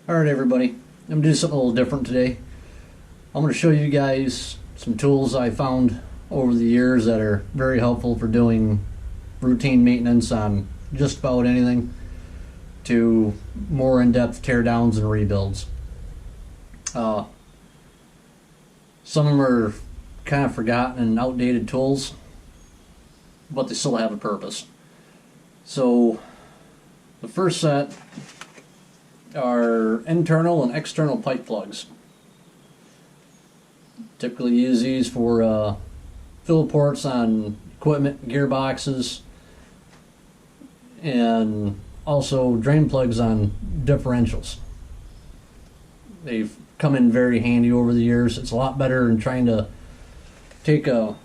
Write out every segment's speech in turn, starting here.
Alright everybody, I'm going to do something a little different today. I'm going to show you guys some tools I found over the years that are very helpful for doing routine maintenance on just about anything to more in-depth teardowns and rebuilds. Some of them are kind of forgotten and outdated tools, but they still have a purpose. So the first set are internal and external pipe plugs. Typically use these for fill ports on equipment, gearboxes, and also drain plugs on differentials. They've come in very handy over the years. It's a lot better than trying to take a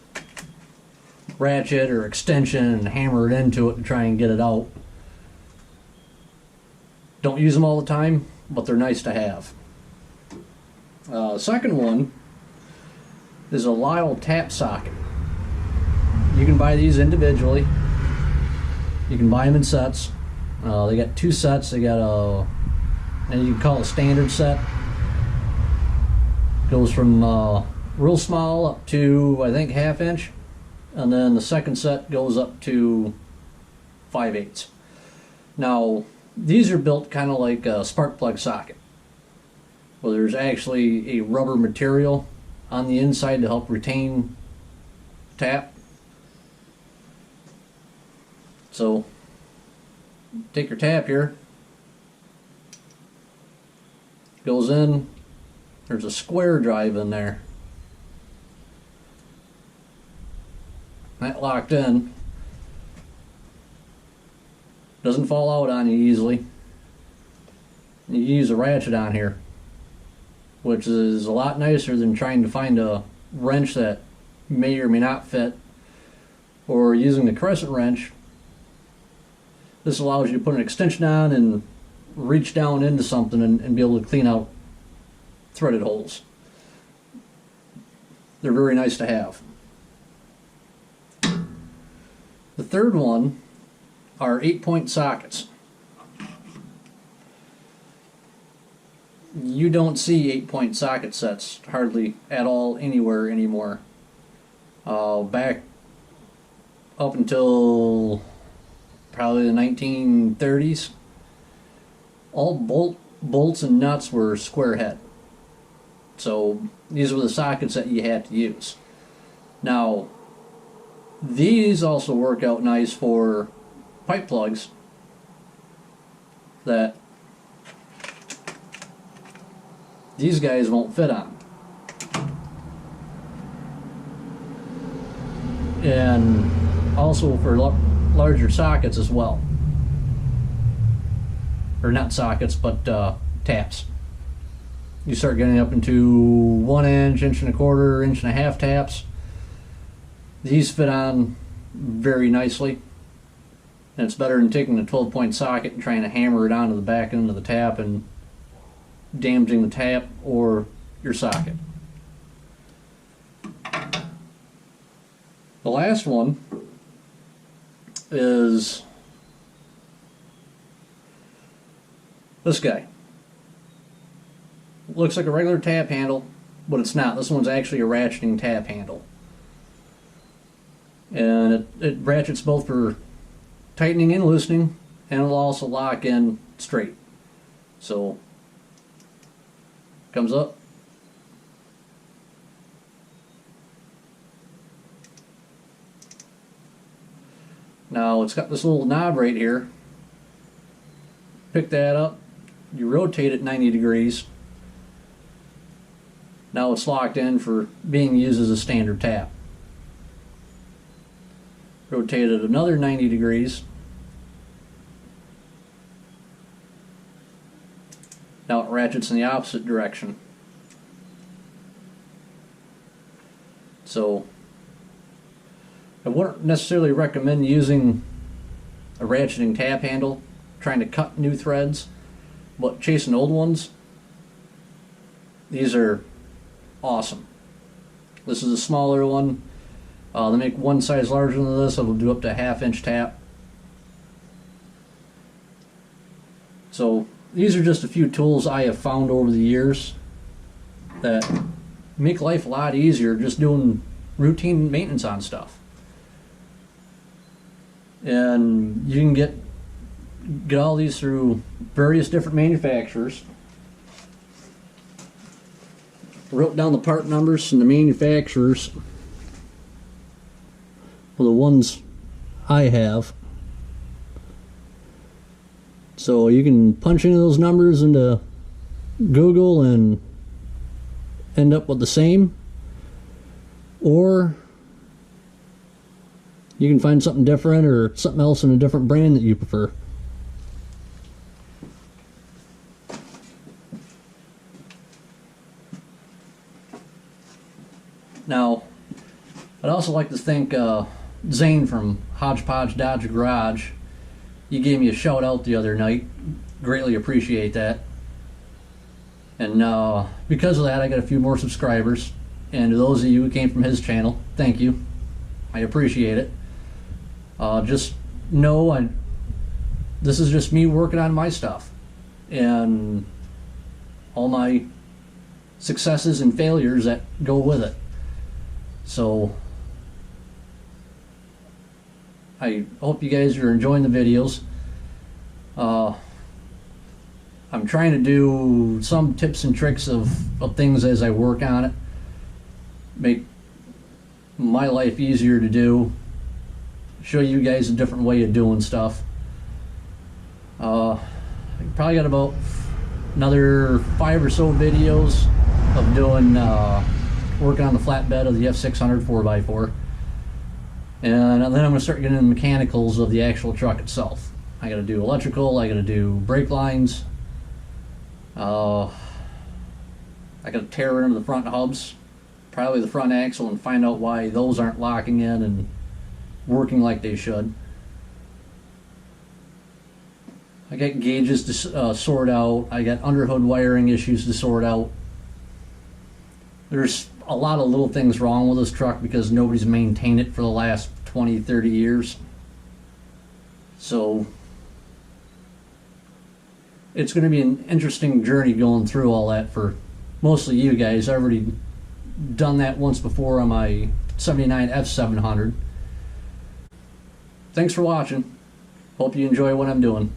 ratchet or extension and hammer it into it to try and get it out. Don't use them all the time, but they're nice to have. Second one is a Lisle Tap socket. You can buy these individually. You can buy them in sets. They got two sets. They got and you can call it a standard set. Goes from real small up to I think 1/2 inch, and then the second set goes up to 5/8. Now these are built kind of like a spark plug socket, where there's actually a rubber material on the inside to help retain tap. So take your tap here, goes in, there's a square drive in there. That locked in. Doesn't fall out on you easily. You use a ratchet on here, which is a lot nicer than trying to find a wrench that may or may not fit, or using the crescent wrench. This allows you to put an extension on and reach down into something and be able to clean out threaded holes. They're very nice to have. The third one are 8-point sockets. You don't see 8-point socket sets hardly at all anywhere anymore. Back up until probably the 1930s, all bolts and nuts were square head. So these were the sockets that you had to use. Now these also work out nice for pipe plugs that these guys won't fit on, and also for larger sockets as well, or not sockets but taps. You start getting up into 1 inch, 1.25 inch, 1.5 taps. These fit on very nicely. And it's better than taking a 12-point socket and trying to hammer it onto the back end of the tap and damaging the tap or your socket. The last one is this guy. Looks like a regular tap handle, but it's not. This one's actually a ratcheting tap handle. And it ratchets both for tightening and loosening, and it'll also lock in straight. So comes up, now it's got this little knob right here. Pick that up, you rotate it 90 degrees. Now it's locked in for being used as a standard tap. Rotate it another 90 degrees. Now it ratchets in the opposite direction. So I wouldn't necessarily recommend using a ratcheting tap handle trying to cut new threads, but chasing old ones, these are awesome. This is a smaller one. They make one size larger than this. It'll do up to a 1/2 inch tap. So these are just a few tools I have found over the years that make life a lot easier just doing routine maintenance on stuff. And you can get all these through various different manufacturers. I wrote down the part numbers and the manufacturers for the ones I have. So you can punch into those numbers into Google and end up with the same, or you can find something different or something else in a different brand that you prefer. Now, I'd also like to thank Zane from Hodgepodge Dodge Garage. You gave me a shout out the other night. Greatly appreciate that. And because of that, I got a few more subscribers. And to those of you who came from his channel, thank you. I appreciate it. Just know this is just me working on my stuff. And all my successes and failures that go with it. So I hope you guys are enjoying the videos. I'm trying to do some tips and tricks of things as I work on it. Make my life easier to do. Show you guys a different way of doing stuff. I probably got about another 5 or so videos of doing working on the flatbed of the F600 4x4. And then I'm going to start getting into the mechanicals of the actual truck itself. I got to do electrical, I got to do brake lines. I got to tear into the front hubs, probably the front axle, and find out why those aren't locking in and working like they should. I got gauges to sort out. I got underhood wiring issues to sort out. There's a lot of little things wrong with this truck because nobody's maintained it for the last 20, 30 years. So it's going to be an interesting journey going through all that for mostly you guys. I've already done that once before on my 79 F700. Thanks for watching. Hope you enjoy what I'm doing.